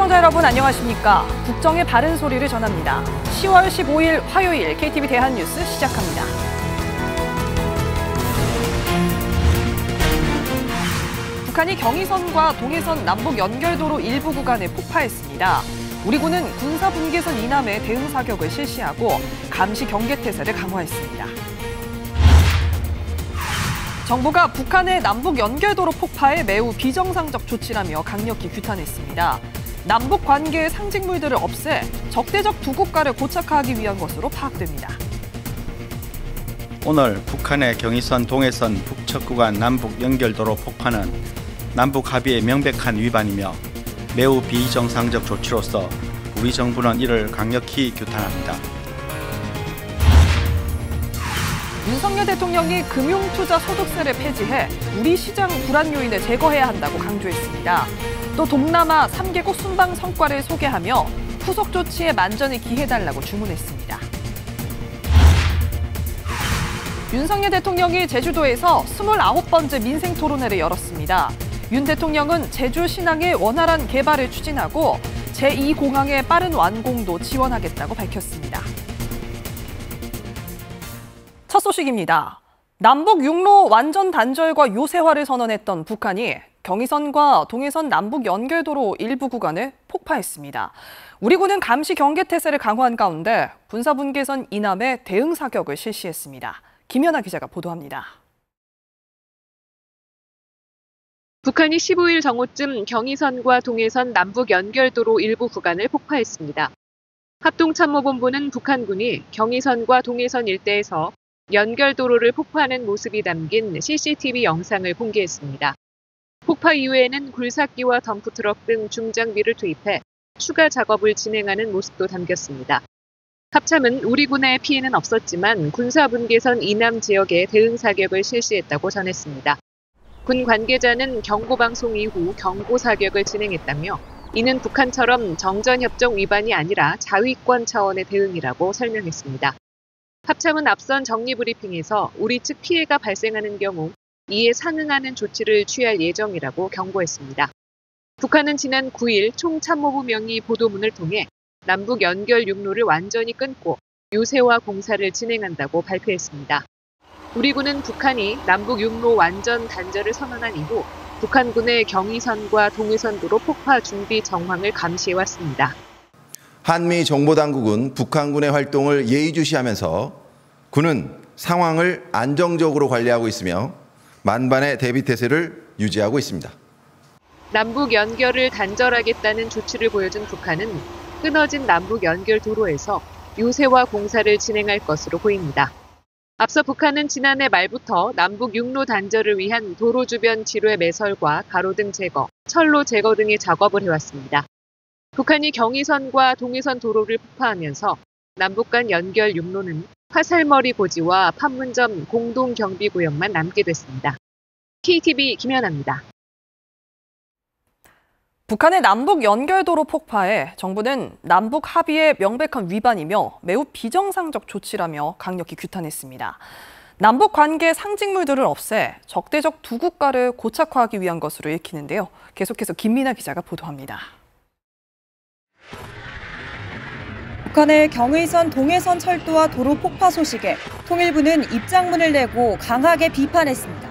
시청자 여러분 안녕하십니까? 국정의 바른 소리를 전합니다. 10월 15일 화요일 KTV 대한뉴스 시작합니다. 북한이 경의선과 동해선 남북 연결도로 일부 구간에 폭파했습니다. 우리 군은 군사 분계선 이남에 대응 사격을 실시하고 감시 경계태세를 강화했습니다. 정부가 북한의 남북 연결도로 폭파에 매우 비정상적 조치라며 강력히 규탄했습니다. 남북 관계의 상징물들을 없애 적대적 두 국가를 고착화하기 위한 것으로 파악됩니다. 오늘 북한의 경의선, 동해선, 북측 구간 남북 연결도로 폭파는 남북 합의의 명백한 위반이며 매우 비정상적 조치로서 우리 정부는 이를 강력히 규탄합니다. 윤석열 대통령이 금융투자 소득세를 폐지해 우리 시장 불안 요인을 제거해야 한다고 강조했습니다. 또 동남아 3개국 순방 성과를 소개하며 후속 조치에 만전을 기해달라고 주문했습니다. 윤석열 대통령이 제주도에서 29번째 민생토론회를 열었습니다. 윤 대통령은 제주 신항의 원활한 개발을 추진하고 제2공항의 빠른 완공도 지원하겠다고 밝혔습니다. 첫 소식입니다. 남북 육로 완전 단절과 요새화를 선언했던 북한이 경의선과 동해선 남북 연결도로 일부 구간을 폭파했습니다. 우리 군은 감시 경계태세를 강화한 가운데 군사분계선 이남에 대응 사격을 실시했습니다. 김연아 기자가 보도합니다. 북한이 15일 정오쯤 경의선과 동해선 남북 연결도로 일부 구간을 폭파했습니다. 합동참모본부는 북한군이 경의선과 동해선 일대에서 연결도로를 폭파하는 모습이 담긴 CCTV 영상을 공개했습니다. 폭파 이후에는 굴삭기와 덤프트럭 등 중장비를 투입해 추가 작업을 진행하는 모습도 담겼습니다. 합참은 우리 군의 피해는 없었지만 군사분계선 이남 지역에 대응 사격을 실시했다고 전했습니다. 군 관계자는 경고방송 이후 경고 사격을 진행했다며 이는 북한처럼 정전협정 위반이 아니라 자위권 차원의 대응이라고 설명했습니다. 합참은 앞선 정리브리핑에서 우리 측 피해가 발생하는 경우 이에 상응하는 조치를 취할 예정이라고 경고했습니다. 북한은 지난 9일 총참모부 명의 보도문을 통해 남북 연결 육로를 완전히 끊고 요새화 공사를 진행한다고 발표했습니다. 우리 군은 북한이 남북 육로 완전 단절을 선언한 이후 북한군의 경의선과 동해선도로 폭파 준비 정황을 감시해왔습니다. 한미 정보당국은 북한군의 활동을 예의주시하면서 군은 상황을 안정적으로 관리하고 있으며 만반의 대비태세를 유지하고 있습니다. 남북 연결을 단절하겠다는 조치를 보여준 북한은 끊어진 남북 연결 도로에서 요새화 공사를 진행할 것으로 보입니다. 앞서 북한은 지난해 말부터 남북 육로 단절을 위한 도로 주변 지뢰 매설과 가로등 제거, 철로 제거 등의 작업을 해왔습니다. 북한이 경의선과 동해선 도로를 폭파하면서 남북 간 연결 육로는 화살머리 고지와 판문점 공동경비구역만 남게 됐습니다. KTV 김연아입니다. 북한의 남북 연결도로 폭파에 정부는 남북 합의의 명백한 위반이며 매우 비정상적 조치라며 강력히 규탄했습니다. 남북 관계 상징물들을 없애 적대적 두 국가를 고착화하기 위한 것으로 읽히는데요. 계속해서 김민아 기자가 보도합니다. 북한의 경의선, 동해선 철도와 도로 폭파 소식에 통일부는 입장문을 내고 강하게 비판했습니다.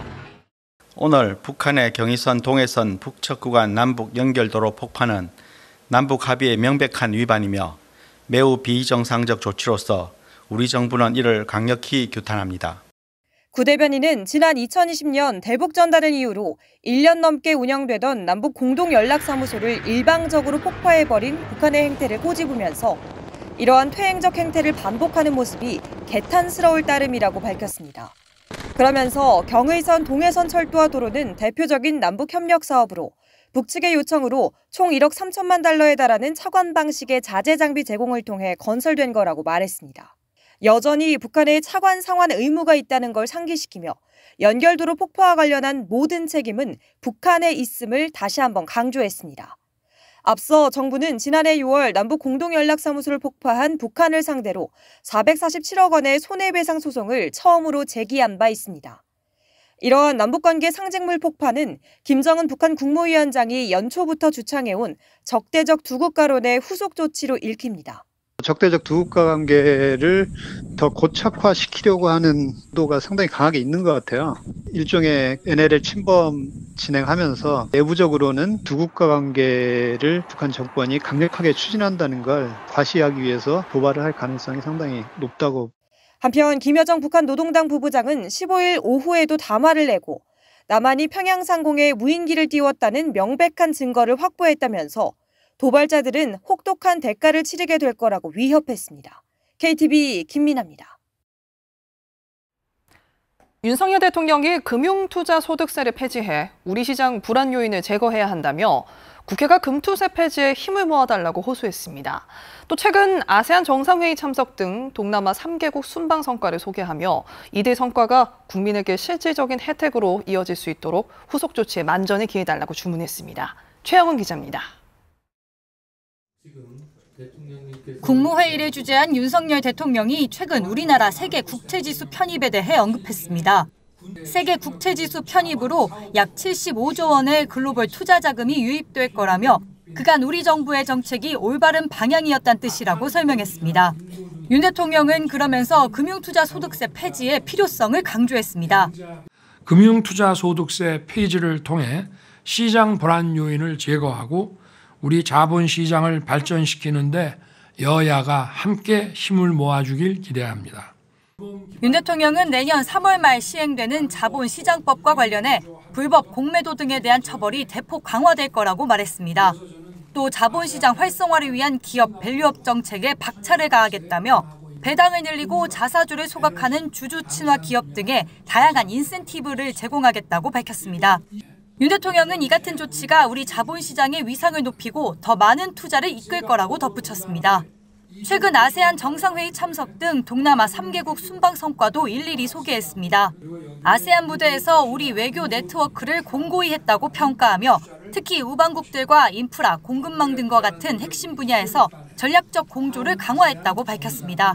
오늘 북한의 경의선, 동해선, 북측 구간 남북 연결도로 폭파는 남북 합의의 명백한 위반이며 매우 비정상적 조치로서 우리 정부는 이를 강력히 규탄합니다. 구 대변인은 지난 2020년 대북전단을 이유로 1년 넘게 운영되던 남북 공동연락사무소를 일방적으로 폭파해버린 북한의 행태를 꼬집으면서 이러한 퇴행적 행태를 반복하는 모습이 개탄스러울 따름이라고 밝혔습니다. 그러면서 경의선, 동해선 철도와 도로는 대표적인 남북 협력 사업으로 북측의 요청으로 총 1억 3천만 달러에 달하는 차관 방식의 자재 장비 제공을 통해 건설된 거라고 말했습니다. 여전히 북한의 차관 상환 의무가 있다는 걸 상기시키며 연결도로 폭파와 관련한 모든 책임은 북한에 있음을 다시 한번 강조했습니다. 앞서 정부는 지난해 6월 남북 공동연락사무소를 폭파한 북한을 상대로 447억 원의 손해배상 소송을 처음으로 제기한 바 있습니다. 이러한 남북관계 상징물 폭파는 김정은 북한 국무위원장이 연초부터 주창해온 적대적 두 국가론의 후속 조치로 읽힙니다. 적대적 두 국가 관계를 더 고착화시키려고 하는 의도가 상당히 강하게 있는 것 같아요. 일종의 NLL 침범 진행하면서 내부적으로는 두 국가 관계를 북한 정권이 강력하게 추진한다는 걸 과시하기 위해서 도발을 할 가능성이 상당히 높다고. 한편 김여정 북한 노동당 부부장은 15일 오후에도 담화를 내고 남한이 평양 상공에 무인기를 띄웠다는 명백한 증거를 확보했다면서 도발자들은 혹독한 대가를 치르게 될 거라고 위협했습니다. KTV 김민아입니다. 윤석열 대통령이 금융투자소득세를 폐지해 우리 시장 불안 요인을 제거해야 한다며 국회가 금투세 폐지에 힘을 모아달라고 호소했습니다. 또 최근 아세안 정상회의 참석 등 동남아 3개국 순방 성과를 소개하며 이들 성과가 국민에게 실질적인 혜택으로 이어질 수 있도록 후속 조치에 만전을 기해달라고 주문했습니다. 최영은 기자입니다. 국무회의를 주재한 윤석열 대통령이 최근 우리나라 세계 국채지수 편입에 대해 언급했습니다. 세계 국채지수 편입으로 약 75조 원의 글로벌 투자 자금이 유입될 거라며 그간 우리 정부의 정책이 올바른 방향이었다는 뜻이라고 설명했습니다. 윤 대통령은 그러면서 금융투자소득세 폐지의 필요성을 강조했습니다. 금융투자소득세 폐지를 통해 시장 불안 요인을 제거하고 우리 자본시장을 발전시키는 데 여야가 함께 힘을 모아주길 기대합니다. 윤 대통령은 내년 3월 말 시행되는 자본시장법과 관련해 불법 공매도 등에 대한 처벌이 대폭 강화될 거라고 말했습니다. 또 자본시장 활성화를 위한 기업 밸류업 정책에 박차를 가하겠다며 배당을 늘리고 자사주를 소각하는 주주 친화 기업 등의 다양한 인센티브를 제공하겠다고 밝혔습니다. 윤 대통령은 이 같은 조치가 우리 자본시장의 위상을 높이고 더 많은 투자를 이끌 거라고 덧붙였습니다. 최근 아세안 정상회의 참석 등 동남아 3개국 순방 성과도 일일이 소개했습니다. 아세안 무대에서 우리 외교 네트워크를 공고히 했다고 평가하며 특히 우방국들과 인프라, 공급망 등과 같은 핵심 분야에서 전략적 공조를 강화했다고 밝혔습니다.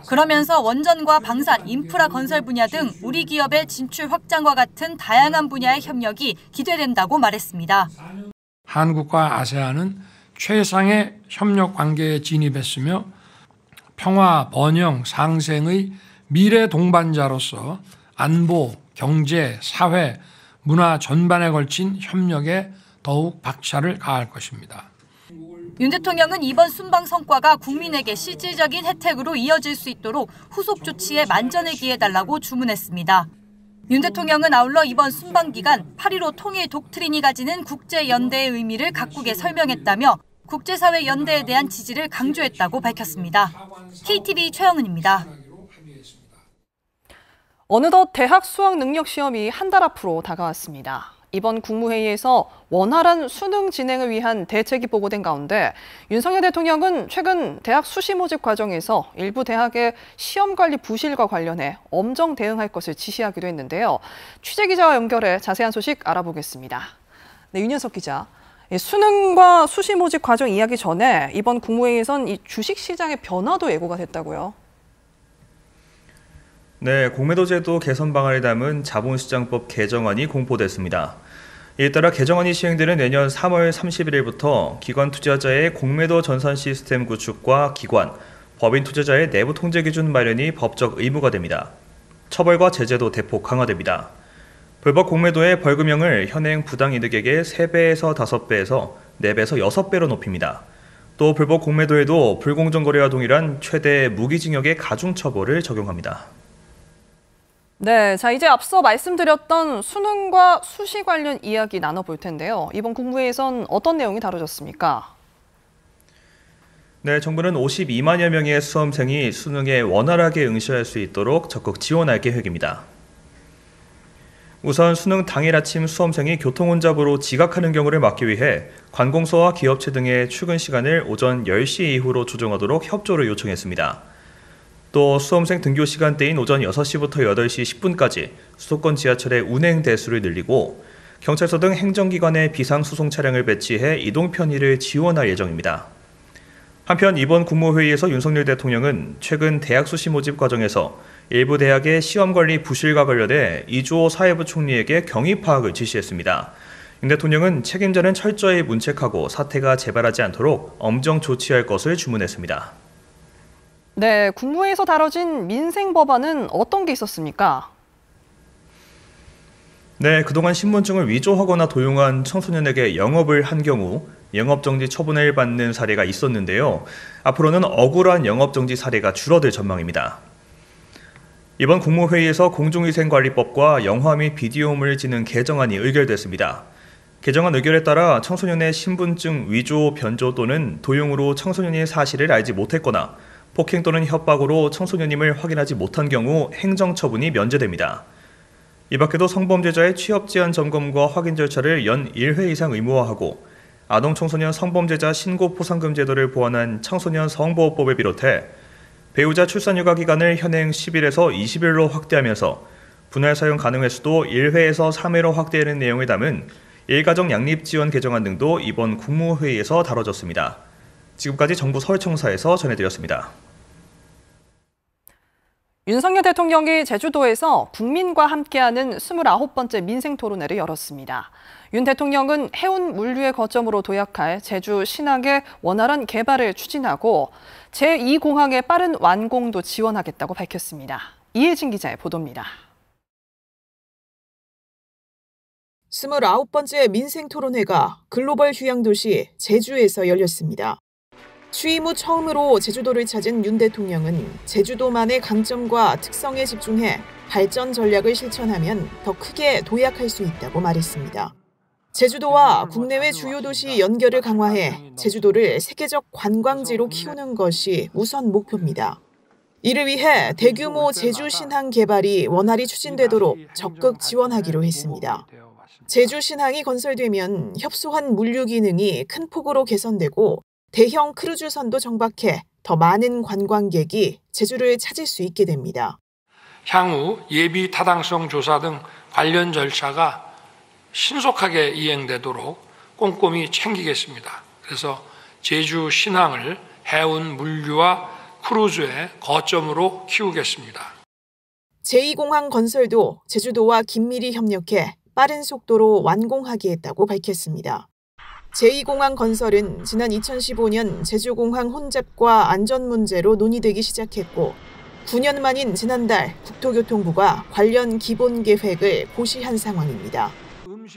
그러면서 원전과 방산, 인프라 건설 분야 등 우리 기업의 진출 확장과 같은 다양한 분야의 협력이 기대된다고 말했습니다. 한국과 아세안은 최상의 협력 관계에 진입했으며 평화, 번영, 상생의 미래 동반자로서 안보, 경제, 사회, 문화 전반에 걸친 협력에 더욱 박차를 가할 것입니다. 윤 대통령은 이번 순방 성과가 국민에게 실질적인 혜택으로 이어질 수 있도록 후속 조치에 만전을 기해달라고 주문했습니다. 윤 대통령은 아울러 이번 순방 기간 8.15 통일 독트린이 가지는 국제연대의 의미를 각국에 설명했다며 국제사회 연대에 대한 지지를 강조했다고 밝혔습니다. KTV 최영은입니다. 어느덧 대학 수학 능력 시험이 한 달 앞으로 다가왔습니다. 이번 국무회의에서 원활한 수능 진행을 위한 대책이 보고된 가운데 윤석열 대통령은 최근 대학 수시 모집 과정에서 일부 대학의 시험 관리 부실과 관련해 엄정 대응할 것을 지시하기도 했는데요. 취재기자와 연결해 자세한 소식 알아보겠습니다. 네, 윤현석 기자. 수능과 수시 모집 과정 이야기 전에 이번 국무회의에선 이 주식시장의 변화도 예고가 됐다고요. 네, 공매도제도 개선 방안을 담은 자본시장법 개정안이 공포됐습니다. 이에 따라 개정안이 시행되는 내년 3월 31일부터 기관 투자자의 공매도 전산 시스템 구축과 기관, 법인 투자자의 내부 통제 기준 마련이 법적 의무가 됩니다. 처벌과 제재도 대폭 강화됩니다. 불법 공매도의 벌금형을 현행 부당이득액의 3배에서 5배에서 4배에서 6배로 높입니다. 또 불법 공매도에도 불공정 거래와 동일한 최대 무기징역의 가중처벌을 적용합니다. 네, 자 이제 앞서 말씀드렸던 수능과 수시 관련 이야기 나눠볼 텐데요. 이번 국무회의에선 어떤 내용이 다뤄졌습니까? 네, 정부는 52만여 명의 수험생이 수능에 원활하게 응시할 수 있도록 적극 지원할 계획입니다. 우선 수능 당일 아침 수험생이 교통혼잡으로 지각하는 경우를 막기 위해 관공서와 기업체 등의 출근 시간을 오전 10시 이후로 조정하도록 협조를 요청했습니다. 또 수험생 등교 시간대인 오전 6시부터 8시 10분까지 수도권 지하철의 운행 대수를 늘리고 경찰서 등 행정기관에 비상수송 차량을 배치해 이동 편의를 지원할 예정입니다. 한편 이번 국무회의에서 윤석열 대통령은 최근 대학 수시 모집 과정에서 일부 대학의 시험관리 부실과 관련해 이주호 사회부 총리에게 경위 파악을 지시했습니다. 윤 대통령은 책임자는 철저히 문책하고 사태가 재발하지 않도록 엄정 조치할 것을 주문했습니다. 네, 국무회에서 다뤄진 민생 법안은 어떤 게 있었습니까? 네, 그동안 신분증을 위조하거나 도용한 청소년에게 영업을 한 경우 영업정지 처분을 받는 사례가 있었는데요. 앞으로는 억울한 영업정지 사례가 줄어들 전망입니다. 이번 국무회의에서 공중위생관리법과 영화 및 비디오물 지능 개정안이 의결됐습니다. 개정안 의결에 따라 청소년의 신분증 위조, 변조 또는 도용으로 청소년이 사실을 알지 못했거나 폭행 또는 협박으로 청소년임을 확인하지 못한 경우 행정처분이 면제됩니다. 이 밖에도 성범죄자의 취업 제한 점검과 확인 절차를 연 1회 이상 의무화하고 아동 청소년 성범죄자 신고 포상금 제도를 보완한 청소년 성보호법을 비롯해 배우자 출산휴가 기간을 현행 10일에서 20일로 확대하면서 분할 사용 가능 횟수도 1회에서 3회로 확대하는 내용을 담은 일가정 양립 지원 개정안 등도 이번 국무회의에서 다뤄졌습니다. 지금까지 정부 서울청사에서 전해드렸습니다. 윤석열 대통령이 제주도에서 국민과 함께하는 29번째 민생토론회를 열었습니다. 윤 대통령은 해운 물류의 거점으로 도약할 제주 신항의 원활한 개발을 추진하고 제2공항의 빠른 완공도 지원하겠다고 밝혔습니다. 이혜진 기자의 보도입니다. 29번째 민생토론회가 글로벌 휴양도시 제주에서 열렸습니다. 취임 후 처음으로 제주도를 찾은 윤 대통령은 제주도만의 강점과 특성에 집중해 발전 전략을 실천하면 더 크게 도약할 수 있다고 말했습니다. 제주도와 국내외 주요 도시 연결을 강화해 제주도를 세계적 관광지로 키우는 것이 우선 목표입니다. 이를 위해 대규모 제주 신항 개발이 원활히 추진되도록 적극 지원하기로 했습니다. 제주 신항이 건설되면 협소한 물류 기능이 큰 폭으로 개선되고 대형 크루즈선도 정박해 더 많은 관광객이 제주를 찾을 수 있게 됩니다. 향후 예비 타당성 조사 등 관련 절차가 신속하게 이행되도록 꼼꼼히 챙기겠습니다. 그래서 제주 신항을 해운 물류와 크루즈의 거점으로 키우겠습니다. 제2공항 건설도 제주도와 긴밀히 협력해 빠른 속도로 완공하겠다고 밝혔습니다. 제2공항 건설은 지난 2015년 제주공항 혼잡과 안전 문제로 논의되기 시작했고 9년 만인 지난달 국토교통부가 관련 기본 계획을 고시한 상황입니다.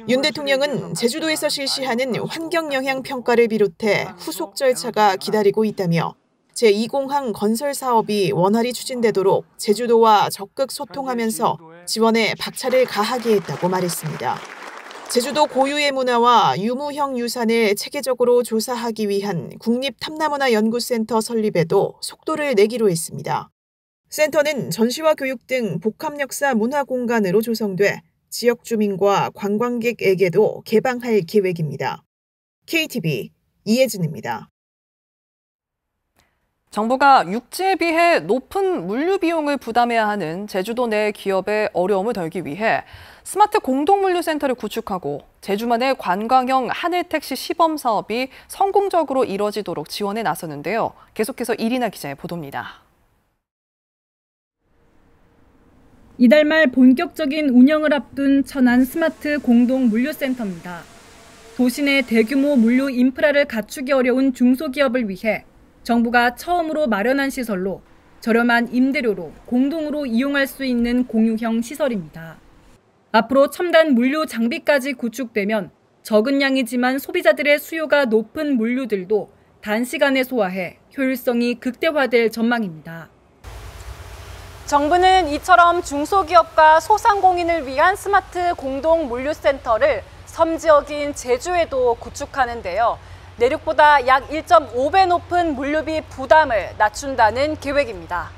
윤 대통령은 제주도에서 실시하는 환경영향 평가를 비롯해 후속 절차가 기다리고 있다며 제2공항 건설 사업이 원활히 추진되도록 제주도와 적극 소통하면서 지원에 박차를 가하겠다고 말했습니다. 제주도 고유의 문화와 유무형 유산을 체계적으로 조사하기 위한 국립탐나문화연구센터 설립에도 속도를 내기로 했습니다. 센터는 전시와 교육 등 복합역사 문화공간으로 조성돼 지역 주민과 관광객에게도 개방할 계획입니다. KTV 이혜진입니다. 정부가 육지에 비해 높은 물류 비용을 부담해야 하는 제주도 내 기업의 어려움을 덜기 위해 스마트 공동물류센터를 구축하고 제주만의 관광형 하늘택시 시범 사업이 성공적으로 이뤄지도록 지원에 나서는데요. 계속해서 이리나 기자의 보도입니다. 이달 말 본격적인 운영을 앞둔 천안 스마트 공동물류센터입니다. 도시 내 대규모 물류 인프라를 갖추기 어려운 중소기업을 위해 정부가 처음으로 마련한 시설로 저렴한 임대료로 공동으로 이용할 수 있는 공유형 시설입니다. 앞으로 첨단 물류 장비까지 구축되면 적은 양이지만 소비자들의 수요가 높은 물류들도 단시간에 소화해 효율성이 극대화될 전망입니다. 정부는 이처럼 중소기업과 소상공인을 위한 스마트 공동물류센터를 섬 지역인 제주에도 구축하는데요. 내륙보다 약 1.5배 높은 물류비 부담을 낮춘다는 계획입니다.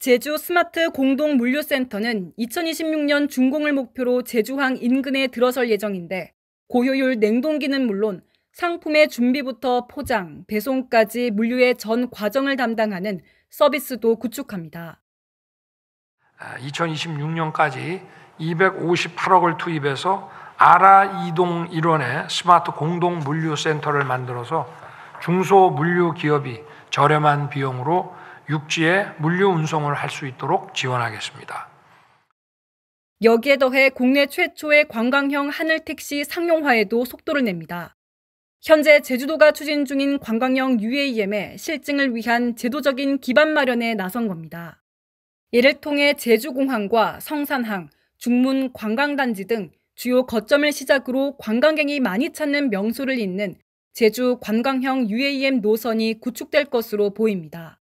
제주 스마트 공동물류센터는 2026년 준공을 목표로 제주항 인근에 들어설 예정인데 고효율 냉동기는 물론 상품의 준비부터 포장, 배송까지 물류의 전 과정을 담당하는 서비스도 구축합니다. 2026년까지 258억을 투입해서 아라 이동 일원의 스마트 공동 물류센터를 만들어서 중소물류 기업이 저렴한 비용으로 육지에 물류 운송을 할 수 있도록 지원하겠습니다. 여기에 더해 국내 최초의 관광형 하늘택시 상용화에도 속도를 냅니다. 현재 제주도가 추진 중인 관광형 UAM의 실증을 위한 제도적인 기반 마련에 나선 겁니다. 이를 통해 제주공항과 성산항, 중문 관광단지 등 주요 거점을 시작으로 관광객이 많이 찾는 명소를 잇는 제주 관광형 UAM 노선이 구축될 것으로 보입니다.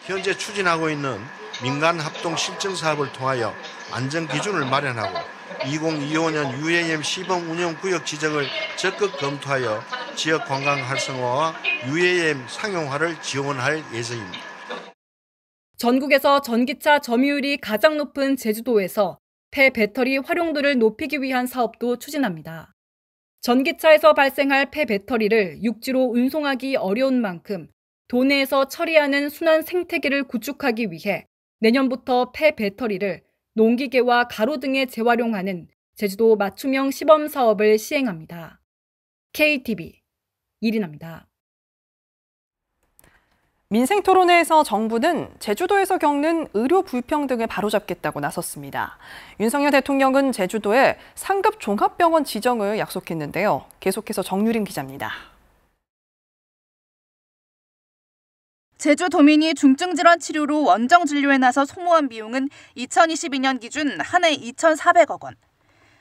현재 추진하고 있는 민간 합동 실증 사업을 통하여 안전 기준을 마련하고 2025년 UAM 시범 운영 구역 지정을 적극 검토하여 지역 관광 활성화와 UAM 상용화를 지원할 예정입니다. 전국에서 전기차 점유율이 가장 높은 제주도에서 폐배터리 활용도를 높이기 위한 사업도 추진합니다. 전기차에서 발생할 폐배터리를 육지로 운송하기 어려운 만큼 도내에서 처리하는 순환 생태계를 구축하기 위해 내년부터 폐배터리를 농기계와 가로 등에 재활용하는 제주도 맞춤형 시범 사업을 시행합니다. KTV 이리나입니다. 민생토론회에서 정부는 제주도에서 겪는 의료 불평등을 바로잡겠다고 나섰습니다. 윤석열 대통령은 제주도에 상급 종합병원 지정을 약속했는데요. 계속해서 정유림 기자입니다. 제주도민이 중증질환 치료로 원정 진료에 나서 소모한 비용은 2022년 기준 한 해 2,400억 원.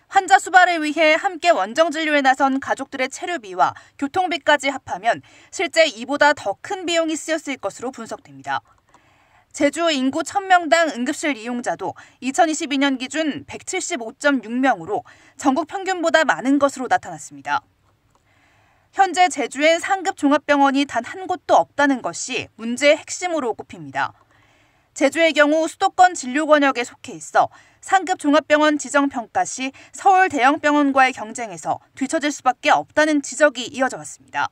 환자 수발을 위해 함께 원정 진료에 나선 가족들의 체류비와 교통비까지 합하면 실제 이보다 더 큰 비용이 쓰였을 것으로 분석됩니다. 제주 인구 1,000명당 응급실 이용자도 2022년 기준 175.6명으로 전국 평균보다 많은 것으로 나타났습니다. 현재 제주엔 상급 종합병원이 단 한 곳도 없다는 것이 문제의 핵심으로 꼽힙니다. 제주의 경우 수도권 진료 권역에 속해 있어 상급 종합병원 지정 평가 시 서울 대형병원과의 경쟁에서 뒤처질 수밖에 없다는 지적이 이어져 왔습니다.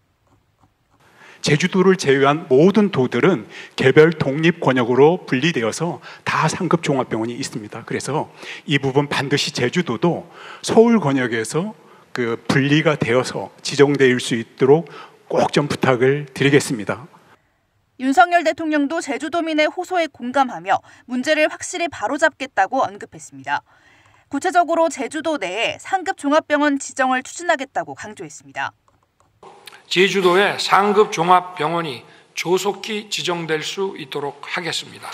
제주도를 제외한 모든 도들은 개별 독립 권역으로 분리되어서 다 상급 종합병원이 있습니다. 그래서 이 부분 반드시 제주도도 서울 권역에서 분리가 되어서 지정될 수 있도록 꼭 좀 부탁을 드리겠습니다. 윤석열 대통령도 제주도민의 호소에 공감하며 문제를 확실히 바로잡겠다고 언급했습니다. 구체적으로 제주도 내에 상급 종합병원 지정을 추진하겠다고 강조했습니다. 제주도에 상급 종합병원이 조속히 지정될 수 있도록 하겠습니다.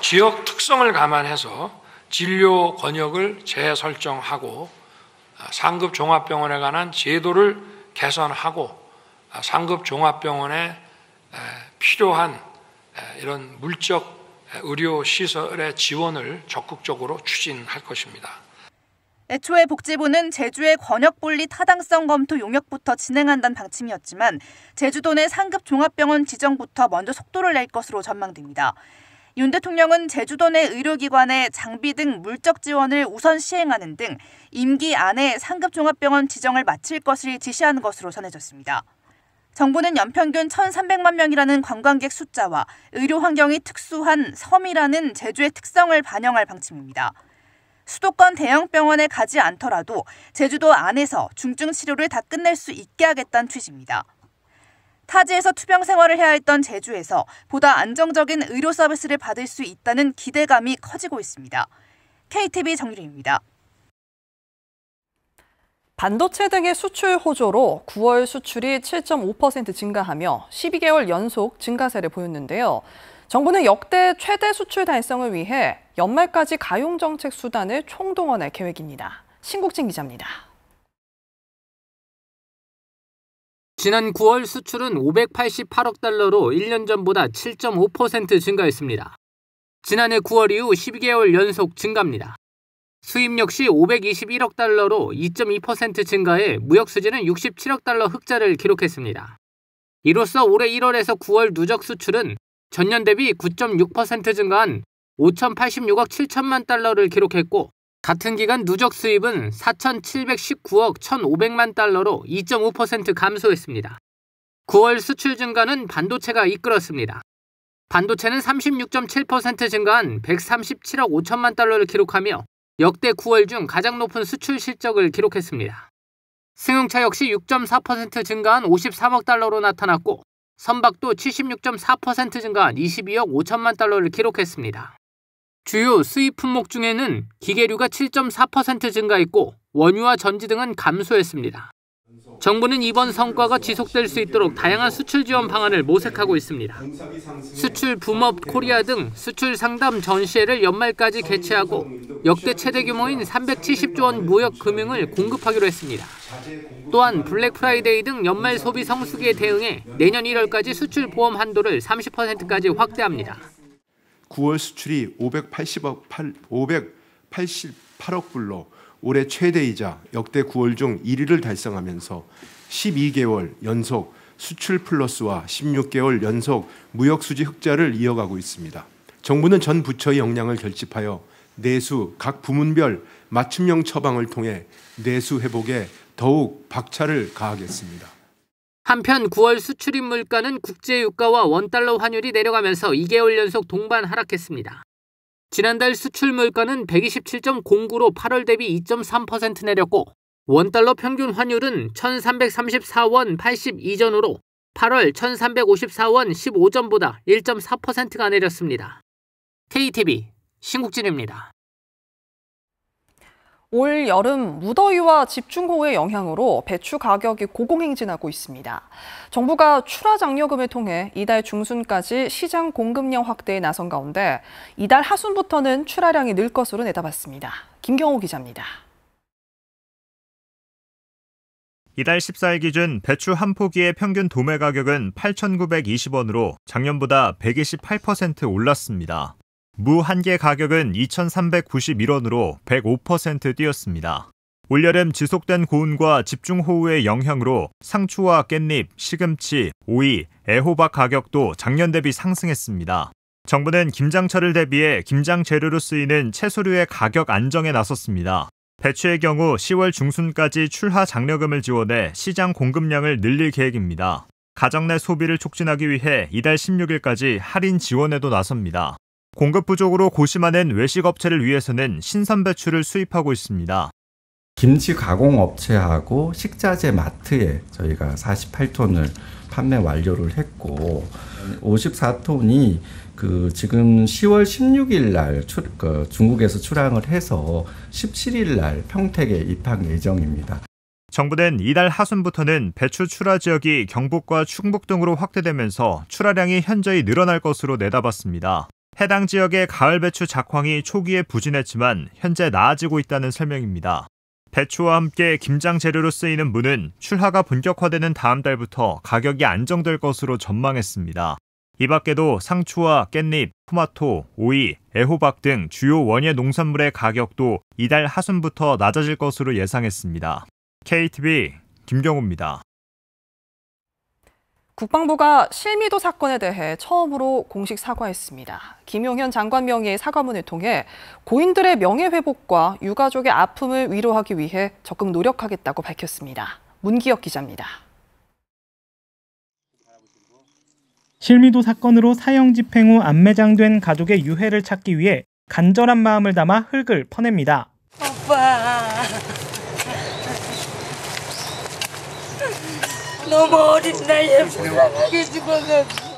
지역 특성을 감안해서 진료 권역을 재설정하고 상급 종합병원에 관한 제도를 개선하고 상급 종합병원에 필요한 이런 물적 의료 시설의 지원을 적극적으로 추진할 것입니다. 애초에 복지부는 제주의 권역 분리 타당성 검토 용역부터 진행한다는 방침이었지만 제주도 내 상급 종합병원 지정부터 먼저 속도를 낼 것으로 전망됩니다. 윤 대통령은 제주도 내 의료기관에 장비 등 물적 지원을 우선 시행하는 등 임기 안에 상급 종합병원 지정을 마칠 것을 지시한 것으로 전해졌습니다. 정부는 연평균 1,300만 명이라는 관광객 숫자와 의료 환경이 특수한 섬이라는 제주의 특성을 반영할 방침입니다. 수도권 대형 병원에 가지 않더라도 제주도 안에서 중증 치료를 다 끝낼 수 있게 하겠다는 취지입니다. 타지에서 투병 생활을 해야 했던 제주에서 보다 안정적인 의료 서비스를 받을 수 있다는 기대감이 커지고 있습니다. KTV 정유리입니다. 반도체 등의 수출 호조로 9월 수출이 7.5% 증가하며 12개월 연속 증가세를 보였는데요. 정부는 역대 최대 수출 달성을 위해 연말까지 가용정책 수단을 총동원할 계획입니다. 신국진 기자입니다. 지난 9월 수출은 588억 달러로 1년 전보다 7.5% 증가했습니다. 지난해 9월 이후 12개월 연속 증가입니다. 수입 역시 521억 달러로 2.2% 증가해 무역 수지는 67억 달러 흑자를 기록했습니다. 이로써 올해 1월에서 9월 누적 수출은 전년 대비 9.6% 증가한 5,086억 7천만 달러를 기록했고 같은 기간 누적 수입은 4,719억 1,500만 달러로 2.5% 감소했습니다. 9월 수출 증가는 반도체가 이끌었습니다. 반도체는 36.7% 증가한 137억 5천만 달러를 기록하며 역대 9월 중 가장 높은 수출 실적을 기록했습니다. 승용차 역시 6.4% 증가한 53억 달러로 나타났고 선박도 76.4% 증가한 22억 5천만 달러를 기록했습니다. 주요 수입 품목 중에는 기계류가 7.4% 증가했고 원유와 전지 등은 감소했습니다. 정부는 이번 성과가 지속될 수 있도록 다양한 수출 지원 방안을 모색하고 있습니다. 수출 붐업 코리아 등 수출 상담 전시회를 연말까지 개최하고 역대 최대 규모인 370조 원 무역 금융을 공급하기로 했습니다. 또한 블랙 프라이데이 등 연말 소비 성수기에 대응해 내년 1월까지 수출 보험 한도를 30%까지 확대합니다. 9월 수출이 588억 불로 올해 최대이자 역대 9월 중 1위를 달성하면서 12개월 연속 수출 플러스와 16개월 연속 무역 수지 흑자를 이어가고 있습니다. 정부는 전 부처의 역량을 결집하여 내수 각 부문별 맞춤형 처방을 통해 내수 회복에 더욱 박차를 가하겠습니다. 한편 9월 수출입 물가는 국제유가와 원달러 환율이 내려가면서 2개월 연속 동반 하락했습니다. 지난달 수출 물가는 127.09로 8월 대비 2.3% 내렸고 원달러 평균 환율은 1334원 82전으로 8월 1354원 15전보다 1.4%가 내렸습니다. KTV 신국진입니다. 올 여름 무더위와 집중호우의 영향으로 배추 가격이 고공행진하고 있습니다. 정부가 출하장려금을 통해 이달 중순까지 시장 공급량 확대에 나선 가운데 이달 하순부터는 출하량이 늘 것으로 내다봤습니다. 김경호 기자입니다. 이달 14일 기준 배추 한 포기의 평균 도매 가격은 8,920원으로 작년보다 128% 올랐습니다. 무 한 개 가격은 2,391원으로 105% 뛰었습니다. 올여름 지속된 고온과 집중호우의 영향으로 상추와 깻잎, 시금치, 오이, 애호박 가격도 작년 대비 상승했습니다. 정부는 김장철을 대비해 김장 재료로 쓰이는 채소류의 가격 안정에 나섰습니다. 배추의 경우 10월 중순까지 출하 장려금을 지원해 시장 공급량을 늘릴 계획입니다. 가정 내 소비를 촉진하기 위해 이달 16일까지 할인 지원에도 나섭니다. 공급 부족으로 고심하는 외식업체를 위해서는 신선 배추를 수입하고 있습니다. 김치 가공업체하고 식자재 마트에 저희가 48톤을 판매 완료를 했고 54톤이 지금 10월 16일 날 중국에서 출항을 해서 17일 날 평택에 입항 예정입니다. 정부는 이달 하순부터는 배추 출하 지역이 경북과 충북 등으로 확대되면서 출하량이 현저히 늘어날 것으로 내다봤습니다. 해당 지역의 가을 배추 작황이 초기에 부진했지만 현재 나아지고 있다는 설명입니다. 배추와 함께 김장 재료로 쓰이는 무는 출하가 본격화되는 다음 달부터 가격이 안정될 것으로 전망했습니다. 이 밖에도 상추와 깻잎, 토마토, 오이, 애호박 등 주요 원예 농산물의 가격도 이달 하순부터 낮아질 것으로 예상했습니다. KTV 김경호입니다. 국방부가 실미도 사건에 대해 처음으로 공식 사과했습니다. 김용현 장관 명의의 사과문을 통해 고인들의 명예회복과 유가족의 아픔을 위로하기 위해 적극 노력하겠다고 밝혔습니다. 문기혁 기자입니다. 실미도 사건으로 사형 집행 후 안매장된 가족의 유해를 찾기 위해 간절한 마음을 담아 흙을 퍼냅니다. 오빠. 너무 어린 나이에 불쌍하게 죽어가지고.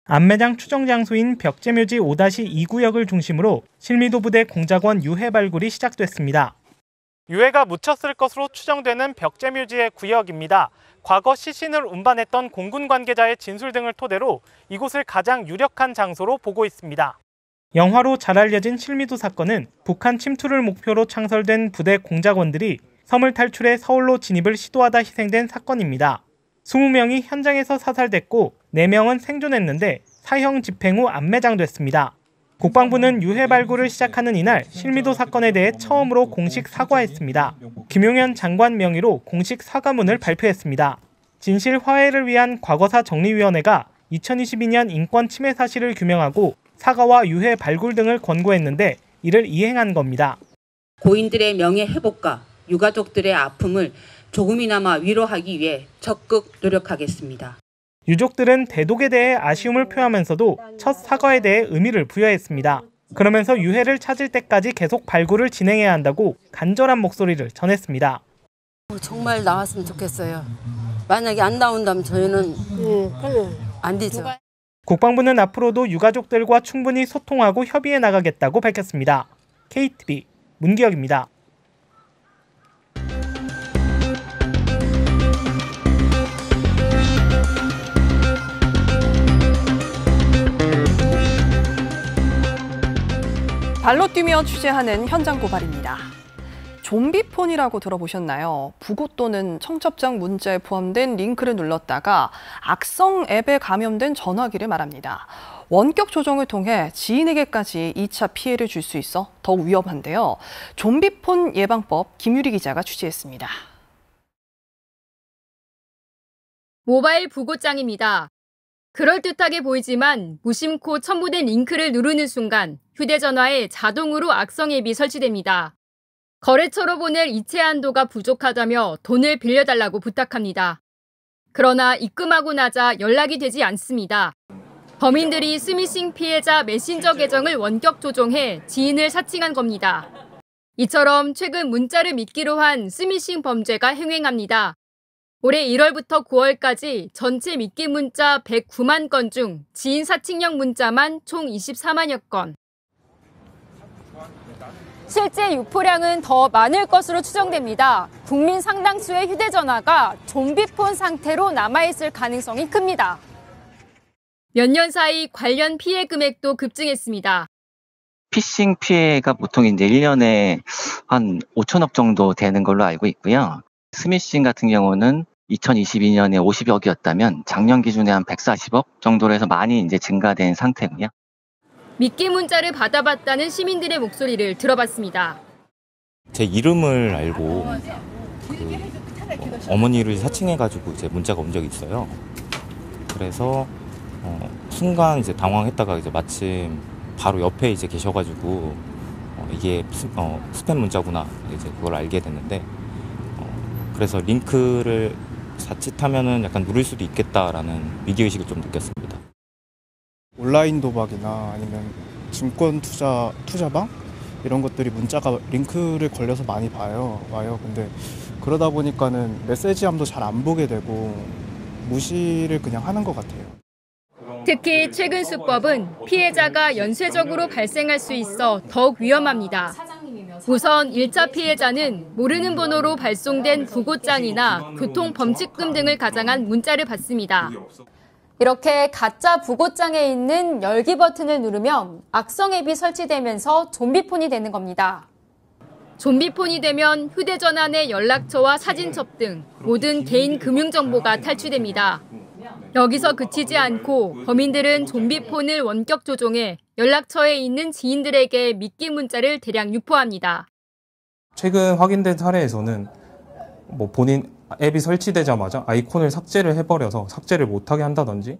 안매장 추정 장소인 벽제묘지 5-2구역을 중심으로 실미도 부대 공작원 유해 발굴이 시작됐습니다. 유해가 묻혔을 것으로 추정되는 벽제묘지의 구역입니다. 과거 시신을 운반했던 공군 관계자의 진술 등을 토대로 이곳을 가장 유력한 장소로 보고 있습니다. 영화로 잘 알려진 실미도 사건은 북한 침투를 목표로 창설된 부대 공작원들이 섬을 탈출해 서울로 진입을 시도하다 희생된 사건입니다. 20명이 현장에서 사살됐고 4명은 생존했는데 사형 집행 후 안매장됐습니다. 국방부는 유해 발굴을 시작하는 이날 실미도 사건에 대해 처음으로 공식 사과했습니다. 김용현 장관 명의로 공식 사과문을 발표했습니다. 진실 화해를 위한 과거사 정리위원회가 2022년 인권 침해 사실을 규명하고 사과와 유해 발굴 등을 권고했는데 이를 이행한 겁니다. 고인들의 명예 회복과 유가족들의 아픔을 조금이나마 위로하기 위해 적극 노력하겠습니다. 유족들은 대독에 대해 아쉬움을 표하면서도 첫 사과에 대해 의미를 부여했습니다. 그러면서 유해를 찾을 때까지 계속 발굴을 진행해야 한다고 간절한 목소리를 전했습니다. 정말 나왔으면 좋겠어요. 만약에 안 나온다면 저희는 안 되죠. 국방부는 앞으로도 유가족들과 충분히 소통하고 협의해 나가겠다고 밝혔습니다. KTV 문기혁입니다. 발로 뛰며 취재하는 현장 고발입니다. 좀비폰이라고 들어보셨나요? 부고 또는 청첩장 문자에 포함된 링크를 눌렀다가 악성 앱에 감염된 전화기를 말합니다. 원격 조정을 통해 지인에게까지 2차 피해를 줄 수 있어 더욱 위험한데요. 좀비폰 예방법 김유리 기자가 취재했습니다. 모바일 부고장입니다. 그럴듯하게 보이지만 무심코 첨부된 링크를 누르는 순간 휴대전화에 자동으로 악성 앱이 설치됩니다. 거래처로 보낼 이체 한도가 부족하다며 돈을 빌려달라고 부탁합니다. 그러나 입금하고 나자 연락이 되지 않습니다. 범인들이 스미싱 피해자 메신저 계정을 원격 조종해 지인을 사칭한 겁니다. 이처럼 최근 문자를 미끼로 한 스미싱 범죄가 횡행합니다. 올해 1월부터 9월까지 전체 미끼 문자 109만 건 중 지인 사칭형 문자만 총 24만여 건. 실제 유포량은 더 많을 것으로 추정됩니다. 국민 상당수의 휴대전화가 좀비폰 상태로 남아있을 가능성이 큽니다. 몇 년 사이 관련 피해 금액도 급증했습니다. 피싱 피해가 보통 이제 1년에 한 5천억 정도 되는 걸로 알고 있고요. 스미싱 같은 경우는 2022년에 50억이었다면 작년 기준에 한 140억 정도로 해서 많이 이제 증가된 상태고요. 미끼 문자를 받아봤다는 시민들의 목소리를 들어봤습니다. 제 이름을 알고 어머니를 사칭해가지고 이제 문자가 온 적이 있어요. 그래서 순간 이제 당황했다가 이제 마침 바로 옆에 이제 계셔가지고 이게 스팸 문자구나 이제 그걸 알게 됐는데 그래서 링크를 자칫하면은 약간 누를 수도 있겠다라는 위기의식을 좀 느꼈습니다. 온라인 도박이나 아니면 증권 투자방 이런 것들이 문자가 링크를 걸려서 많이 와요. 근데 그러다 보니까는 메시지함도 잘 안 보게 되고 무시를 그냥 하는 것 같아요. 특히 최근 수법은 피해자가 연쇄적으로 발생할 수 있어 더욱 위험합니다. 우선 1차 피해자는 모르는 번호로 발송된 부고장이나 교통범칙금 등을 가장한 문자를 받습니다. 이렇게 가짜 부고장에 있는 열기 버튼을 누르면 악성 앱이 설치되면서 좀비폰이 되는 겁니다. 좀비폰이 되면 휴대전화 내 연락처와 사진첩 등 모든 개인 금융정보가 탈취됩니다. 여기서 그치지 않고 범인들은 좀비폰을 원격 조종해 연락처에 있는 지인들에게 미끼 문자를 대량 유포합니다. 최근 확인된 사례에서는 본인 앱이 설치되자마자 아이콘을 삭제를 해버려서 삭제를 못하게 한다든지.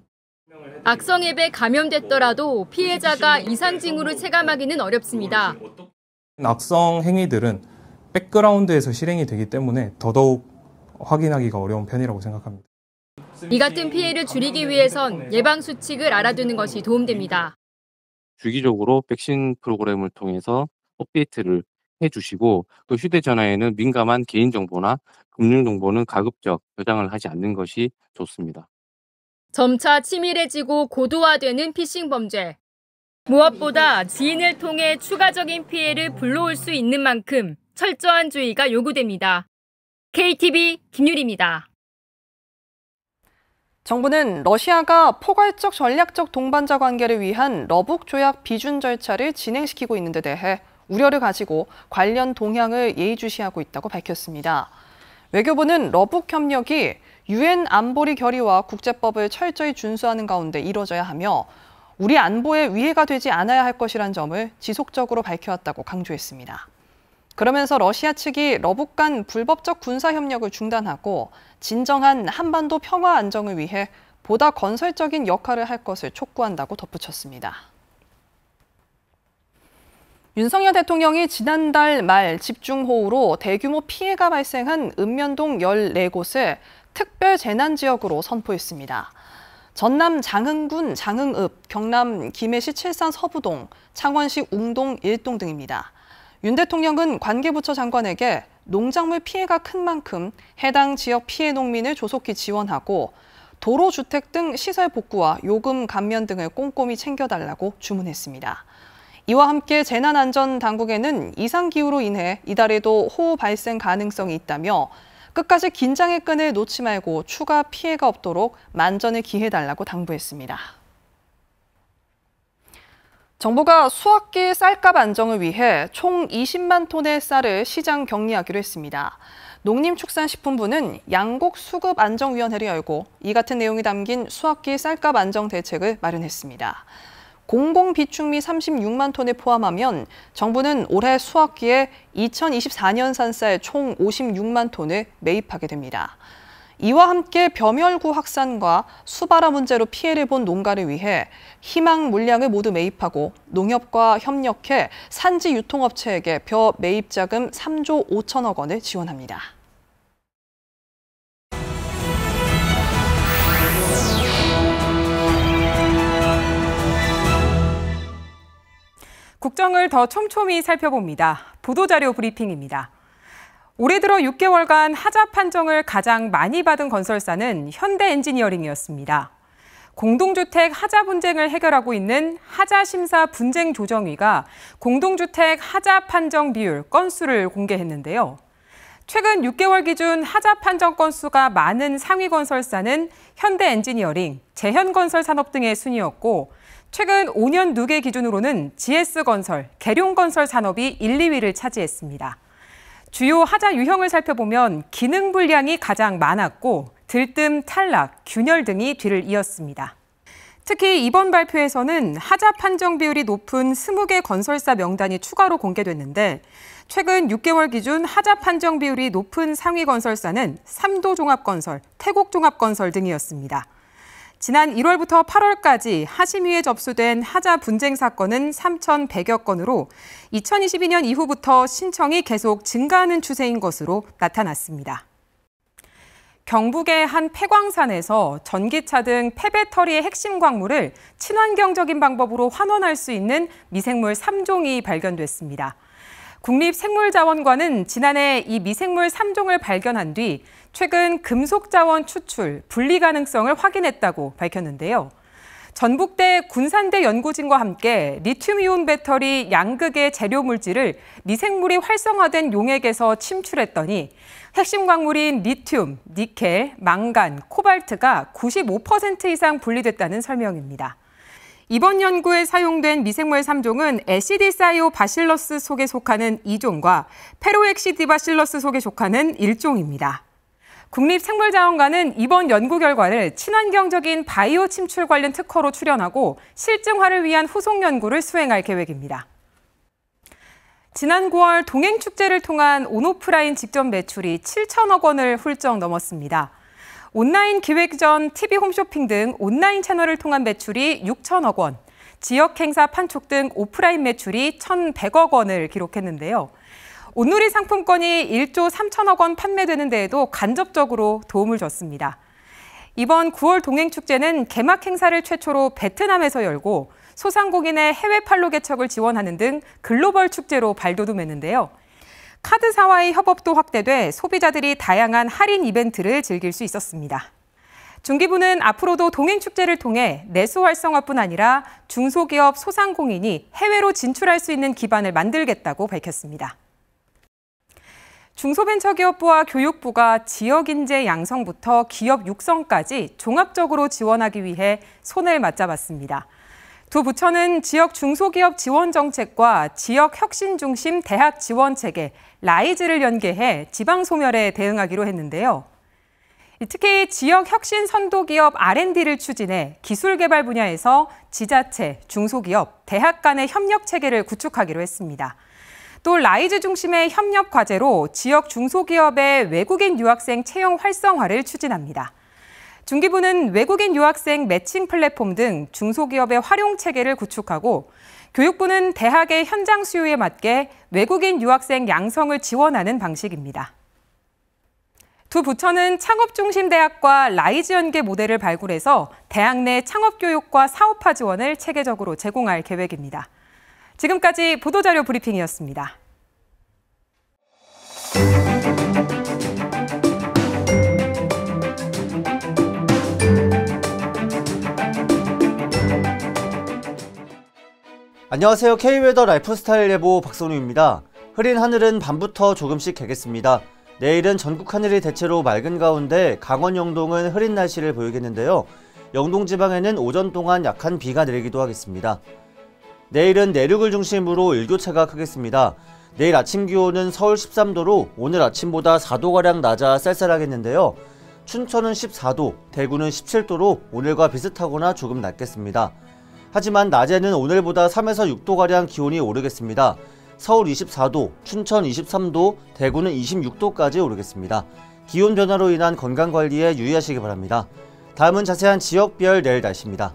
악성 앱에 감염됐더라도 피해자가 이상 징후를 체감하기는 어렵습니다. 악성 행위들은 백그라운드에서 실행이 되기 때문에 더더욱 확인하기가 어려운 편이라고 생각합니다. 이 같은 피해를 줄이기 위해선 예방 수칙을 알아두는 것이 도움됩니다. 주기적으로 백신 프로그램을 통해서 업데이트를 해주시고 또 휴대전화에는 민감한 개인정보나 금융정보는 가급적 저장을 하지 않는 것이 좋습니다. 점차 치밀해지고 고도화되는 피싱 범죄. 무엇보다 지인을 통해 추가적인 피해를 불러올 수 있는 만큼 철저한 주의가 요구됩니다. KTV 김유리입니다. 정부는 러시아가 포괄적 전략적 동반자 관계를 위한 러북 조약 비준 절차를 진행시키고 있는 데 대해 우려를 가지고 관련 동향을 예의주시하고 있다고 밝혔습니다. 외교부는 러북 협력이 유엔 안보리 결의와 국제법을 철저히 준수하는 가운데 이뤄져야 하며 우리 안보에 위해가 되지 않아야 할 것이란 점을 지속적으로 밝혀왔다고 강조했습니다. 그러면서 러시아 측이 러북 간 불법적 군사 협력을 중단하고 진정한 한반도 평화 안정을 위해 보다 건설적인 역할을 할 것을 촉구한다고 덧붙였습니다. 윤석열 대통령이 지난달 말 집중호우로 대규모 피해가 발생한 읍면동 14곳을 특별 재난지역으로 선포했습니다. 전남 장흥군 장흥읍, 경남 김해시 칠산 서부동, 창원시 웅동 1동 등입니다. 윤 대통령은 관계부처 장관에게 농작물 피해가 큰 만큼 해당 지역 피해 농민을 조속히 지원하고 도로, 주택 등 시설 복구와 요금 감면 등을 꼼꼼히 챙겨달라고 주문했습니다. 이와 함께 재난안전당국에는 이상기후로 인해 이달에도 호우 발생 가능성이 있다며 끝까지 긴장의 끈을 놓지 말고 추가 피해가 없도록 만전을 기해달라고 당부했습니다. 정부가 수확기 쌀값 안정을 위해 총 20만 톤의 쌀을 시장 격리하기로 했습니다. 농림축산식품부는 양곡수급안정위원회를 열고 이 같은 내용이 담긴 수확기 쌀값 안정 대책을 마련했습니다. 공공비축미 36만 톤을 포함하면 정부는 올해 수확기에 2024년산 쌀 총 56만 톤을 매입하게 됩니다. 이와 함께 벼멸구 확산과 수발화 문제로 피해를 본 농가를 위해 희망 물량을 모두 매입하고 농협과 협력해 산지 유통업체에게 벼 매입 자금 3조 5천억 원을 지원합니다. 국정을 더 촘촘히 살펴봅니다. 보도자료 브리핑입니다. 올해 들어 6개월간 하자 판정을 가장 많이 받은 건설사는 현대엔지니어링이었습니다. 공동주택 하자 분쟁을 해결하고 있는 하자심사분쟁조정위가 공동주택 하자 판정 비율 건수를 공개했는데요. 최근 6개월 기준 하자 판정 건수가 많은 상위 건설사는 현대엔지니어링, 제현건설산업 등의 순이었고 최근 5년 누계 기준으로는 GS건설, 계룡건설산업이 1, 2위를 차지했습니다. 주요 하자 유형을 살펴보면 기능 분량이 가장 많았고 들뜸, 탈락, 균열 등이 뒤를 이었습니다. 특히 이번 발표에서는 하자 판정 비율이 높은 20개 건설사 명단이 추가로 공개됐는데 최근 6개월 기준 하자 판정 비율이 높은 상위 건설사는 삼도종합건설, 태국종합건설 등이었습니다. 지난 1월부터 8월까지 하심위에 접수된 하자 분쟁 사건은 3,100여 건으로 2022년 이후부터 신청이 계속 증가하는 추세인 것으로 나타났습니다. 경북의 한 폐광산에서 전기차 등 폐배터리의 핵심 광물을 친환경적인 방법으로 환원할 수 있는 미생물 3종이 발견됐습니다. 국립생물자원관은 지난해 이 미생물 3종을 발견한 뒤 최근 금속자원 추출, 분리 가능성을 확인했다고 밝혔는데요. 전북대 군산대 연구진과 함께 리튬이온 배터리 양극의 재료 물질을 미생물이 활성화된 용액에서 침출했더니 핵심 광물인 리튬, 니켈, 망간, 코발트가 95% 이상 분리됐다는 설명입니다. 이번 연구에 사용된 미생물 3종은 에시디사이오바실러스 속에 속하는 2종과 페로엑시디바실러스 속에 속하는 1종입니다. 국립생물자원관은 이번 연구 결과를 친환경적인 바이오 침출 관련 특허로 출연하고 실증화를 위한 후속 연구를 수행할 계획입니다. 지난 9월 동행축제를 통한 온오프라인 직접 매출이 7천억 원을 훌쩍 넘었습니다. 온라인 기획전, TV 홈쇼핑 등 온라인 채널을 통한 매출이 6천억 원, 지역 행사 판촉 등 오프라인 매출이 1,100억 원을 기록했는데요. 온누리 상품권이 1조 3천억 원 판매되는 데에도 간접적으로 도움을 줬습니다. 이번 9월 동행축제는 개막 행사를 최초로 베트남에서 열고 소상공인의 해외 판로 개척을 지원하는 등 글로벌 축제로 발돋움했는데요. 카드사와의 협업도 확대돼 소비자들이 다양한 할인 이벤트를 즐길 수 있었습니다. 중기부는 앞으로도 동행축제를 통해 내수 활성화뿐 아니라 중소기업, 소상공인이 해외로 진출할 수 있는 기반을 만들겠다고 밝혔습니다. 중소벤처기업부와 교육부가 지역인재 양성부터 기업 육성까지 종합적으로 지원하기 위해 손을 맞잡았습니다. 두 부처는 지역 중소기업 지원 정책과 지역 혁신 중심 대학 지원 체계 라이즈를 연계해 지방 소멸에 대응하기로 했는데요. 특히 지역 혁신 선도 기업 R&D를 추진해 기술 개발 분야에서 지자체, 중소기업, 대학 간의 협력 체계를 구축하기로 했습니다. 또 라이즈 중심의 협력 과제로 지역 중소기업의 외국인 유학생 채용 활성화를 추진합니다. 중기부는 외국인 유학생 매칭 플랫폼 등 중소기업의 활용 체계를 구축하고 교육부는 대학의 현장 수요에 맞게 외국인 유학생 양성을 지원하는 방식입니다. 두 부처는 창업 중심 대학과 라이즈 연계 모델을 발굴해서 대학 내 창업 교육과 사업화 지원을 체계적으로 제공할 계획입니다. 지금까지 보도자료 브리핑이었습니다. 안녕하세요. K웨더 라이프스타일 예보 박선우입니다. 흐린 하늘은 밤부터 조금씩 개겠습니다. 내일은 전국 하늘이 대체로 맑은 가운데 강원 영동은 흐린 날씨를 보이겠는데요. 영동 지방에는 오전 동안 약한 비가 내리기도 하겠습니다. 내일은 내륙을 중심으로 일교차가 크겠습니다. 내일 아침 기온은 서울 13도로 오늘 아침보다 4도가량 낮아 쌀쌀하겠는데요. 춘천은 14도, 대구는 17도로 오늘과 비슷하거나 조금 낮겠습니다. 하지만 낮에는 오늘보다 3에서 6도가량 기온이 오르겠습니다. 서울 24도, 춘천 23도, 대구는 26도까지 오르겠습니다. 기온 변화로 인한 건강관리에 유의하시기 바랍니다. 다음은 자세한 지역별 내일 날씨입니다.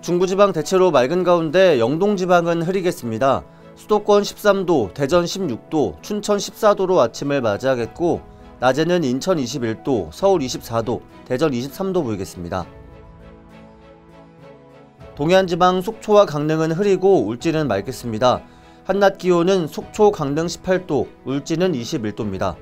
중부지방 대체로 맑은 가운데 영동지방은 흐리겠습니다. 수도권 13도, 대전 16도, 춘천 14도로 아침을 맞이하겠고 낮에는 인천 21도, 서울 24도, 대전 23도 보이겠습니다. 동해안지방 속초와 강릉은 흐리고 울진은 맑겠습니다. 한낮 기온은 속초, 강릉 18도, 울진은 21도입니다.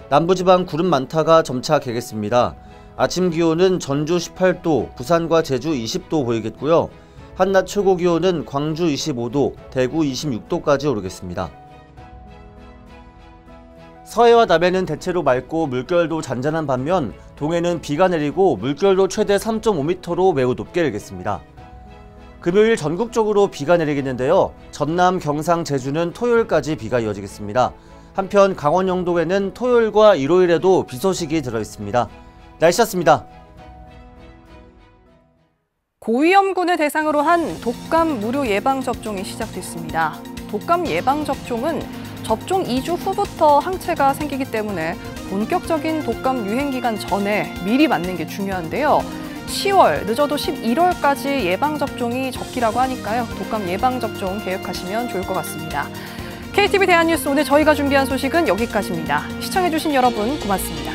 남부지방 구름 많다가 점차 개겠습니다. 아침 기온은 전주 18도, 부산과 제주 20도 보이겠고요. 한낮 최고 기온은 광주 25도, 대구 26도까지 오르겠습니다. 서해와 남해는 대체로 맑고 물결도 잔잔한 반면 동해는 비가 내리고 물결도 최대 3.5m로 매우 높게 일겠습니다. 금요일 전국적으로 비가 내리겠는데요. 전남, 경상, 제주는 토요일까지 비가 이어지겠습니다. 한편 강원 영동에는 토요일과 일요일에도 비 소식이 들어있습니다. 날씨였습니다. 고위험군을 대상으로 한 독감 무료 예방접종이 시작됐습니다. 독감 예방접종은 접종 2주 후부터 항체가 생기기 때문에 본격적인 독감 유행 기간 전에 미리 맞는 게 중요한데요. 10월, 늦어도 11월까지 예방접종이 적기라고 하니까요. 독감 예방접종 계획하시면 좋을 것 같습니다. KTV 대한뉴스 오늘 저희가 준비한 소식은 여기까지입니다. 시청해주신 여러분 고맙습니다.